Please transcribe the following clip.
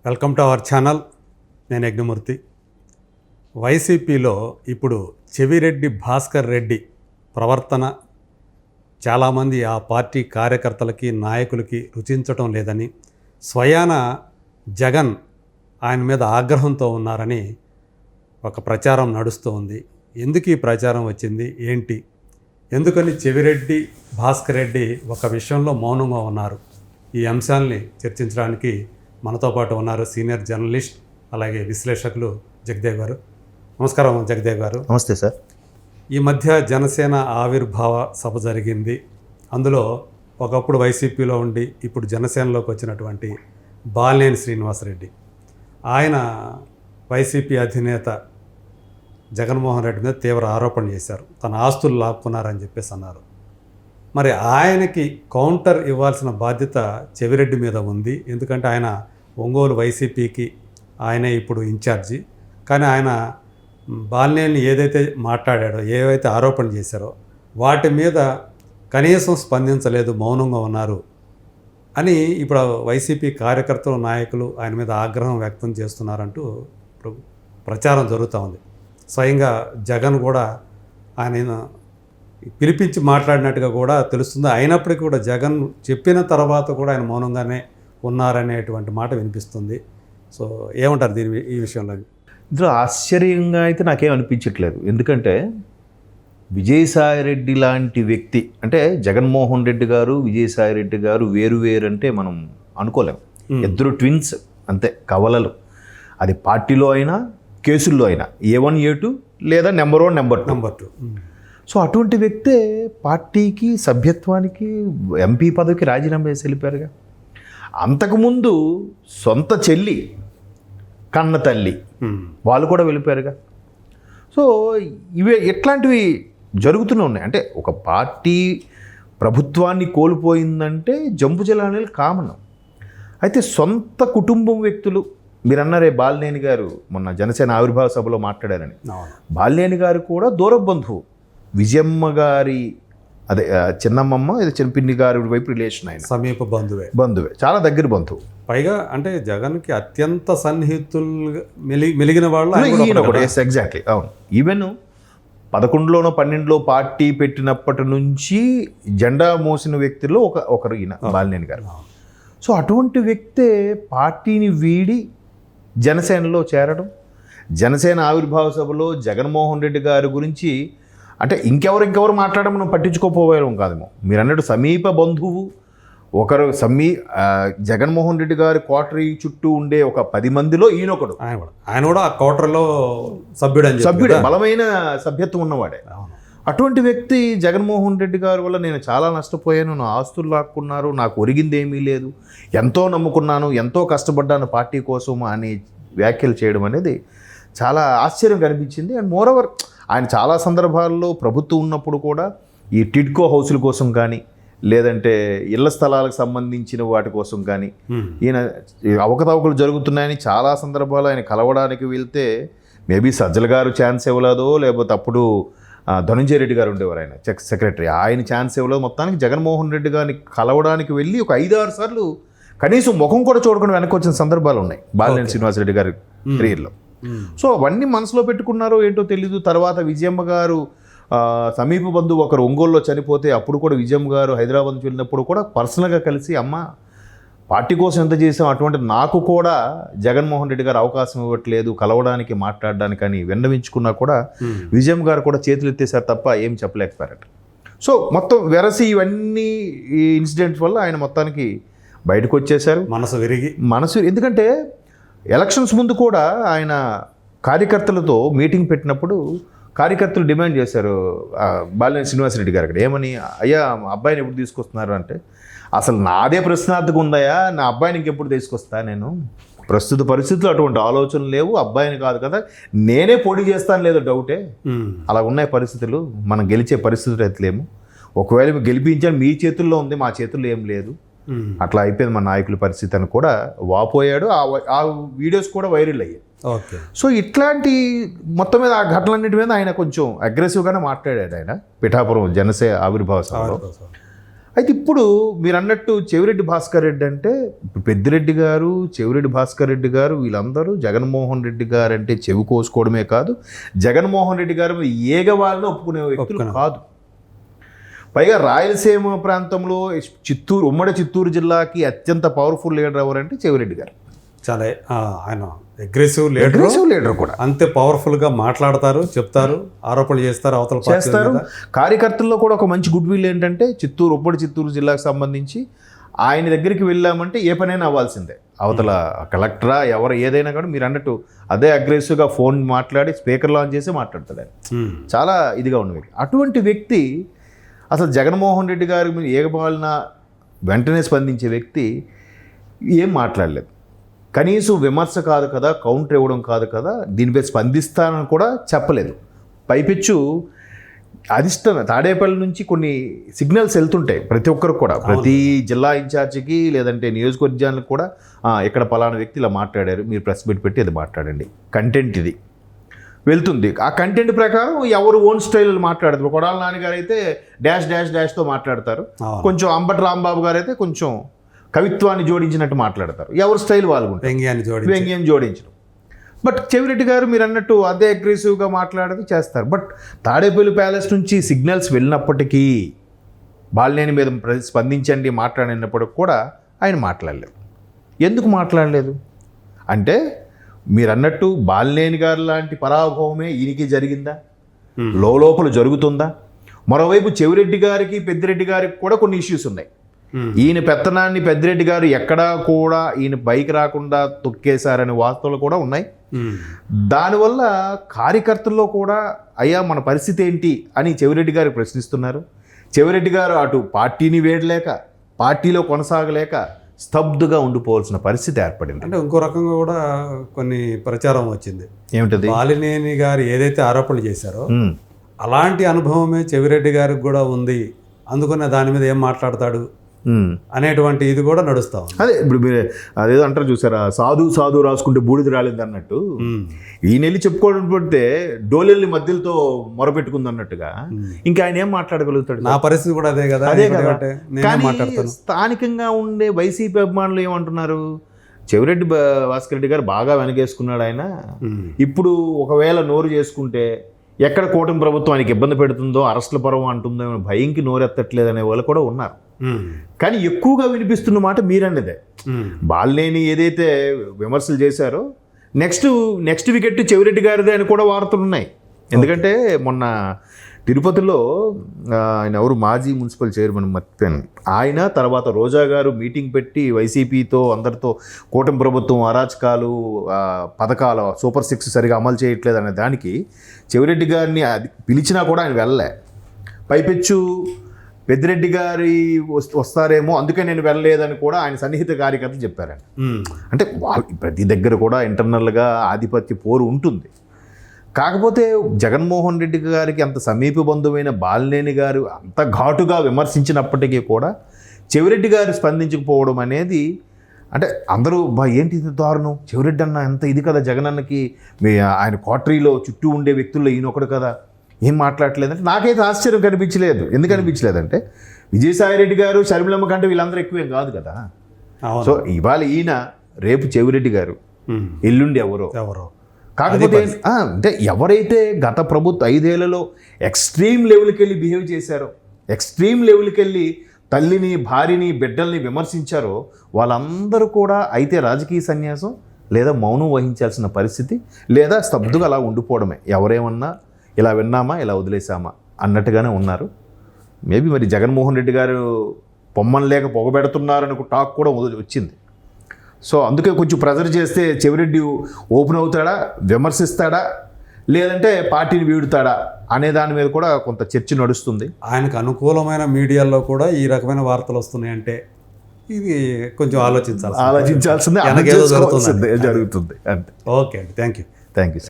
Welcome to our channel. నేను యజ్ఞమూర్తి. వైసీపీలో ఇప్పుడు చెవిరెడ్డి భాస్కర్ రెడ్డి ప్రవర్తన చాలామంది ఆ పార్టీ కార్యకర్తలకి నాయకులకి రుచించటం లేదని, స్వయాన జగన్ ఆయన మీద ఆగ్రహంతో ఉన్నారని ఒక ప్రచారం నడుస్తూ ఉంది. ఎందుకు ఈ ప్రచారం వచ్చింది, ఏంటి, ఎందుకని చెవిరెడ్డి భాస్కర్ రెడ్డి ఒక విషయంలో మౌనంగా ఉన్నారు? ఈ అంశాలని చర్చించడానికి మనతో పాటు ఉన్నారు సీనియర్ జర్నలిస్ట్ అలాగే విశ్లేషకులు జగదేవ్ గారు. నమస్కారం జగదేవ్ గారు. నమస్తే సార్. ఈ మధ్య జనసేన ఆవిర్భావ సభ జరిగింది. అందులో ఒకప్పుడు వైసీపీలో ఉండి ఇప్పుడు జనసేనలోకి వచ్చినటువంటి బాలినేని శ్రీనివాసరెడ్డి, ఆయన వైసీపీ అధినేత జగన్మోహన్ రెడ్డి మీద తీవ్ర ఆరోపణ చేశారు. తన ఆస్తులు లాక్కున్నారని చెప్పేసి అన్నారు. మరి ఆయనకి కౌంటర్ ఇవ్వాల్సిన బాధ్యత చెవిరెడ్డి మీద ఉంది. ఎందుకంటే ఆయన ఒంగోలు వైసీపీకి ఆయనే ఇప్పుడు ఇన్ఛార్జి. కానీ ఆయన బాలినేని ఏదైతే మాట్లాడాడో, ఏవైతే ఆరోపణ చేశారో వాటి మీద కనీసం స్పందించలేదు, మౌనంగా ఉన్నారు అని ఇప్పుడు వైసీపీ కార్యకర్తలు, నాయకులు ఆయన మీద ఆగ్రహం వ్యక్తం చేస్తున్నారంటూ ఇప్పుడు ప్రచారం జరుగుతూ ఉంది. స్వయంగా జగన్ కూడా ఆయన పిలిపించి మాట్లాడినట్టుగా కూడా తెలుస్తుంది. అయినప్పటికీ కూడా జగన్ చెప్పిన తర్వాత కూడా ఆయన మౌనంగానే ఉన్నారనేటువంటి మాట వినిపిస్తుంది. సో ఏమంటారు ఈ విషయంలో? ఇందులో ఆశ్చర్యంగా అయితే నాకేం అనిపించట్లేదు. ఎందుకంటే విజయసాయిరెడ్డి లాంటి వ్యక్తి, అంటే జగన్మోహన్ రెడ్డి గారు విజయసాయిరెడ్డి గారు వేరు అంటే మనం అనుకోలేం. ఇద్దరు ట్విన్స్ అంతే, కవలలు. అది పార్టీలో అయినా కేసుల్లో అయినా A1 A2 లేదా నెంబర్ 1 నెంబర్ 2. సో అటువంటి వ్యక్తే పార్టీకి, సభ్యత్వానికి, ఎంపీ పదవికి రాజీనామా చేసి వెళ్ళిపోయారుగా. అంతకుముందు సొంత చెల్లి, కన్న తల్లి వాళ్ళు కూడా వెళ్ళిపోయారుగా. సో ఇట్లాంటివి జరుగుతూనే ఉన్నాయి. అంటే ఒక పార్టీ ప్రభుత్వాన్ని కోల్పోయిందంటే జంపు జలాలు కామన్. అయితే సొంత కుటుంబం వ్యక్తులు, మీరు అన్నారే బాలినేని గారు మొన్న జనసేన ఆవిర్భావ సభలో మాట్లాడారని. బాలినేని గారు కూడా దూర బంధువు, విజయమ్మ గారి అదే చిన్నమ్మమ్మ, ఇది చిన్నపిన్ని గారి వైపు రిలేషన్, ఆయన సమీప బంధువే, చాలా దగ్గర బంధువు. పైగా అంటే జగన్కి అత్యంత సన్నిహితులు మెలిగిన వాళ్ళు. ఎగ్జాక్ట్లీ, అవును. ఈవెన్ 11లోనో 12లో పార్టీ పెట్టినప్పటి నుంచి జెండా మోసిన వ్యక్తుల్లో ఒకరు ఈయన బాలినేని గారు. సో అటువంటి వ్యక్తే పార్టీని వీడి జనసేనలో చేరడం, జనసేన ఆవిర్భావ సభలో జగన్మోహన్ రెడ్డి గారి గురించి అంటే ఇంకెవరు మాట్లాడడం మనం పట్టించుకోపోయేం కాదేమో. మీరు అన్నట్టు సమీప బంధువు ఒకరు, జగన్మోహన్ రెడ్డి గారి క్వార్టరీ చుట్టూ ఉండే ఒక 10 మందిలో ఈయనొకడు. ఆయన కూడా ఆ క్వార్టర్లో సభ్యుడే, బలమైన సభ్యత్వం ఉన్నవాడే. అటువంటి వ్యక్తి జగన్మోహన్ రెడ్డి గారి వల్ల నేను చాలా నష్టపోయాను, నా ఆస్తులు లాక్కున్నారు, నాకు ఒరిగింది ఏమీ లేదు, ఎంతో నమ్ముకున్నాను, ఎంతో కష్టపడ్డాను పార్టీ కోసం అని వ్యాఖ్యలు చేయడం అనేది చాలా ఆశ్చర్యం కనిపించింది. అండ్ మోరోవర్ ఆయన చాలా సందర్భాల్లో ప్రభుత్వం ఉన్నప్పుడు కూడా ఈ టిడ్కో హౌసుల కోసం కానీ, లేదంటే ఇళ్ల స్థలాలకు సంబంధించిన వాటి కోసం కానీ ఈయన అవకతవకలు జరుగుతున్నాయని చాలా సందర్భాలు ఆయన కలవడానికి వెళ్తే మేబీ సజ్జల గారు ఛాన్స్ ఇవ్వలేదో, లేకపోతే అప్పుడు ధనుంజయ రెడ్డి గారు ఉండేవారు, ఆయన సెక్రటరీ, ఆయన ఛాన్స్ ఇవ్వలేదు. మొత్తానికి జగన్మోహన్ రెడ్డి గారిని కలవడానికి వెళ్ళి ఒక 5-6 సార్లు కనీసం ముఖం కూడా చూడకుండా వెనక్కి వచ్చిన సందర్భాలు ఉన్నాయి బాలినేని శ్రీనివాసరెడ్డి గారి కెరీర్లో. సో అవన్నీ మనసులో పెట్టుకున్నారో ఏంటో తెలీదు. తర్వాత విజయమ్మ గారు సమీప బంధువు ఒకరు ఒంగోలులో చనిపోతే అప్పుడు కూడా విజయమ్మ గారు హైదరాబాద్ వెళ్ళినప్పుడు కూడా పర్సనల్గా కలిసి, అమ్మ పార్టీ కోసం ఎంత చేసాం, అటువంటి నాకు కూడా జగన్మోహన్ రెడ్డి గారు అవకాశం ఇవ్వట్లేదు కలవడానికి, మాట్లాడడానికి అని విన్నవించుకున్నా కూడా విజయమ్మ గారు కూడా చేతులు ఎత్తేసారు తప్ప ఏం చెప్పలేకపోయారట. సో మొత్తం వెరసి ఇవన్నీ ఈ ఇన్సిడెంట్స్ వల్ల ఆయన మొత్తానికి బయటకు వచ్చేశారు, మనసు. ఎందుకంటే ఎలక్షన్స్ ముందు కూడా ఆయన కార్యకర్తలతో మీటింగ్ పెట్టినప్పుడు కార్యకర్తలు డిమాండ్ చేశారు బాలినేని శ్రీనివాసరెడ్డి గారు అక్కడ ఏమని, అయ్యా అబ్బాయిని ఎప్పుడు తీసుకొస్తున్నారు అంటే, అసలు నాదే ప్రశ్నార్థకం ఉందయా, నా అబ్బాయిని ఇంకెప్పుడు తీసుకొస్తా, నేను ప్రస్తుత పరిస్థితుల్లో అటువంటి ఆలోచనలు లేవు, అబ్బాయిని కాదు కదా, నేనే పోటీ చేస్తాను లేదో డౌటే, అలా ఉన్నాయి పరిస్థితులు, మనం గెలిచే పరిస్థితులు అయితే లేము, ఒకవేళ గెలిపించాను మీ చేతుల్లో ఉంది, మా చేతుల్లో ఏం లేదు, అట్లా అయిపోయింది మన నాయకుల పరిస్థితి అని కూడా వాపోయాడు. ఆ వీడియోస్ కూడా వైరల్ అయ్యాయి. సో ఇట్లాంటి మొత్తం మీద ఆ ఘటనలన్నిటి మీద ఆయన కొంచెం అగ్రెసివ్గానే మాట్లాడాడు ఆయన పిఠాపురం జనసేన ఆవిర్భావ సభలో. అయితే ఇప్పుడు మీరు అన్నట్టు చెవిరెడ్డి భాస్కర్ రెడ్డి అంటే పెద్దిరెడ్డి గారు, చెవిరెడ్డి భాస్కర్ రెడ్డి గారు వీళ్ళందరూ జగన్మోహన్ రెడ్డి గారు అంటే చెవి కోసుకోవడమే కాదు, జగన్మోహన్ రెడ్డి గారు ఏగవాళ్ళని ఒప్పుకునే వ్యక్తులు కాదు. పైగా రాయలసీమ ప్రాంతంలో చిత్తూరు, ఉమ్మడి చిత్తూరు జిల్లాకి అత్యంత పవర్ఫుల్ లీడర్ ఎవరంటే చెవిరెడ్డి గారు. చాలా ఆయన అగ్రెసివ్ లీడర్ కూడా అంతే పవర్ఫుల్గా మాట్లాడతారు, చెప్తారు, ఆరోపణలు చేస్తారు, అవతల చేస్తారు. కార్యకర్తల్లో కూడా ఒక మంచి గుడ్ విల్ ఏంటంటే ఉమ్మడి చిత్తూరు జిల్లాకు సంబంధించి ఆయన దగ్గరికి వెళ్ళామంటే ఏ పనైనా అవ్వాల్సిందే. అవతల కలెక్టరా ఎవరు ఏదైనా కూడా మీరు అన్నట్టు అదే అగ్రెసివ్గా ఫోన్ మాట్లాడి స్పీకర్ ఆన్ చేసి మాట్లాడతాడు ఆయన. చాలా ఇదిగా ఉన్న వ్యక్తి. అటువంటి వ్యక్తి అసలు జగన్మోహన్ రెడ్డి గారి మీద ఏగబాలిన వెంటనే స్పందించే వ్యక్తి ఏం మాట్లాడలేదు. కనీసం విమర్శ కాదు కదా, కౌంటర్ ఇవ్వడం కాదు కదా, దీనిపై స్పందిస్తానని కూడా చెప్పలేదు. పైపెచ్చు అధిష్టానం తాడేపల్లి నుంచి కొన్ని సిగ్నల్స్ వెళ్తుంటాయి ప్రతి ఒక్కరికి కూడా, ప్రతి జిల్లా ఇన్ఛార్జికి లేదంటే నియోజకవర్గానికి కూడా ఇక్కడ పలానా వ్యక్తి ఇలా మాట్లాడారు, మీరు ప్రెస్ మీట్ పెట్టి అది మాట్లాడండి, కంటెంట్ ఇది వెళ్తుంది. ఆ కంటెంట్ ప్రకారం ఎవరు ఓన్ స్టైల్ మాట్లాడతారు. కొడాల నాన్నగారు అయితే డాష్తో మాట్లాడతారు, కొంచెం అంబటి రాంబాబు గారు అయితే కొంచెం కవిత్వాన్ని జోడించినట్టు మాట్లాడతారు. ఎవరు స్టైల్ వాళ్ళు వ్యంగ్యం జోడించడం. బట్ చెవిరెడ్డి గారు మీరు అన్నట్టు అదే అగ్రెసివ్గా మాట్లాడేది చేస్తారు. బట్ తాడేపల్లి ప్యాలెస్ నుంచి సిగ్నల్స్ వెళ్ళినప్పటికీ బాలినేని మీద స్పందించండి మాట్లాడినప్పటికి కూడా ఆయన మాట్లాడలేదు. ఎందుకు మాట్లాడలేదు అంటే మీరు అన్నట్టు బాలినేని గారు లాంటి పరాభవమే ఈయనకి జరిగిందా, లోపల జరుగుతుందా? మరోవైపు చెవిరెడ్డి గారికి పెద్దిరెడ్డి గారికి కూడా కొన్ని ఇష్యూస్ ఉన్నాయి. ఈయన పెత్తనాన్ని పెద్దిరెడ్డి గారు ఎక్కడా కూడా ఈయన బైక్ రాకుండా తొక్కేశారనే వార్తలు కూడా ఉన్నాయి. దానివల్ల కార్యకర్తల్లో కూడా అయ్యా మన పరిస్థితి ఏంటి అని చెవిరెడ్డి గారు ప్రశ్నిస్తున్నారు. చెవిరెడ్డి గారు అటు పార్టీని వేడలేక, పార్టీలో కొనసాగలేక స్తబ్దుగా ఉండిపోవాల్సిన పరిస్థితి ఏర్పడింది. అంటే ఇంకో రకంగా కూడా కొన్ని ప్రచారం వచ్చింది. ఏమిటది? బాలినేని గారు ఏదైతే ఆరోపణలు చేశారో అలాంటి అనుభవమే చెవిరెడ్డి గారికి కూడా ఉంది, అందుకనే దాని మీద ఏం మాట్లాడతాడు అనేటువంటి ఇది కూడా నడుస్తా ఉంది. అదే ఇప్పుడు మీరు అదేదో అంటారు చూసారా, సాధు రాసుకుంటే బూడిద రాలేదు అన్నట్టు ఈయన వెళ్ళి చెప్పుకోవడం పడితే డోలెల్ని మధ్యలతో మొరపెట్టుకుంది అన్నట్టుగా ఇంకా ఆయన ఏం మాట్లాడగలుగుతాడు? నా పరిస్థితి కూడా అదే కదా. కానీ స్థానికంగా ఉండే వైసీపీ అభిమానులు ఏమంటున్నారు, చెవిరెడ్డి భాస్కర్ రెడ్డి గారు బాగా వెనకేసుకున్నాడు ఆయన, ఇప్పుడు ఒకవేళ నోరు చేసుకుంటే ఎక్కడ కూటమి ప్రభుత్వం ఆయనకి ఇబ్బంది పెడుతుందో, అరెస్టుల పర్వం అంటుందో భయంకి నోరెత్తట్లేదు అనే వాళ్ళు కూడా ఉన్నారు. కానీ ఎక్కువగా వినిపిస్తున్న మాట మీరన్నదే. బాలినేని ఏదైతే విమర్శలు చేశారో నెక్స్ట్ వికెట్ చెవిరెడ్డి గారిదే అని కూడా వార్తలు ఉన్నాయి. ఎందుకంటే మొన్న తిరుపతిలో ఆయన ఎవరు మాజీ మున్సిపల్ చైర్మన్ మర్చిపోయాను, ఆయన తర్వాత రోజా గారు మీటింగ్ పెట్టి వైసీపీతో అందరితో కూటమి ప్రభుత్వం అరాచకాలు, పథకాలు సూపర్ 6 సరిగా అమలు చేయట్లేదు అనే దానికి చెవిరెడ్డి గారిని పిలిచినా కూడా ఆయన వెళ్ళలే. పైపెచ్చు పెద్దిరెడ్డి గారి వస్తారేమో అందుకే నేను వెళ్ళలేదని కూడా ఆయన సన్నిహిత కార్యకర్తలు చెప్పారండి. అంటే ప్రతి దగ్గర కూడా ఇంటర్నల్గా ఆధిపత్య పోరు ఉంటుంది. కాకపోతే జగన్మోహన్ రెడ్డి గారికి అంత సమీప బంధువైన బాలినేని గారు అంత ఘాటుగా విమర్శించినప్పటికీ కూడా చెవిరెడ్డి గారు స్పందించకపోవడం అనేది, అంటే అందరూ ఏంటి దారుణం, చెవిరెడ్డి అన్న ఎంత ఇది కదా, జగనన్నకి ఆయన క్వార్టరీలో చుట్టూ ఉండే వ్యక్తుల్లో ఈయనొకడు కదా, ఏం మాట్లాడలేదంటే నాకైతే ఆశ్చర్యం కనిపించలేదు. ఎందుకు అనిపించలేదంటే విజయసాయిరెడ్డి గారు, షర్మిలమ్మ కంటే వీళ్ళందరూ ఎక్కువేం కాదు కదా. సో ఇవాళ ఈయన, రేపు చెవిరెడ్డి గారు, ఎల్లుండి ఎవరో. కాకపోతే అంటే ఎవరైతే గత ప్రభుత్వ 5 ఏళ్లలో ఎక్స్ట్రీమ్ లెవెల్కి వెళ్ళి బిహేవ్ చేశారో, ఎక్స్ట్రీమ్ లెవెల్కి వెళ్ళి తల్లిని, భార్యని, బిడ్డల్ని విమర్శించారో వాళ్ళందరూ కూడా అయితే రాజకీయ సన్యాసం లేదా మౌనం వహించాల్సిన పరిస్థితి, లేదా స్తబ్దుగా అలా ఉండిపోవడమే. ఎవరేమన్నా ఇలా విన్నామా, ఇలా వదిలేసామా అన్నట్టుగానే ఉన్నారు. మేబీ మరి జగన్మోహన్ రెడ్డి గారు పొమ్మని లేక పొగబెడుతున్నారని టాక్ కూడా వచ్చింది. సో అందుకే కొంచెం ప్రెజర్ చేస్తే చెవిరెడ్డి ఓపెన్ అవుతాడా, విమర్శిస్తాడా, లేదంటే పార్టీని వీడుతాడా అనే దాని మీద కూడా కొంత చర్చ నడుస్తుంది. ఆయనకు అనుకూలమైన మీడియాలో కూడా ఈ రకమైన వార్తలు వస్తున్నాయంటే ఇది కొంచెం ఆలోచించాల్సిందే. జరుగుతుంది అంతే. ఓకే అండి, థ్యాంక్ యూ.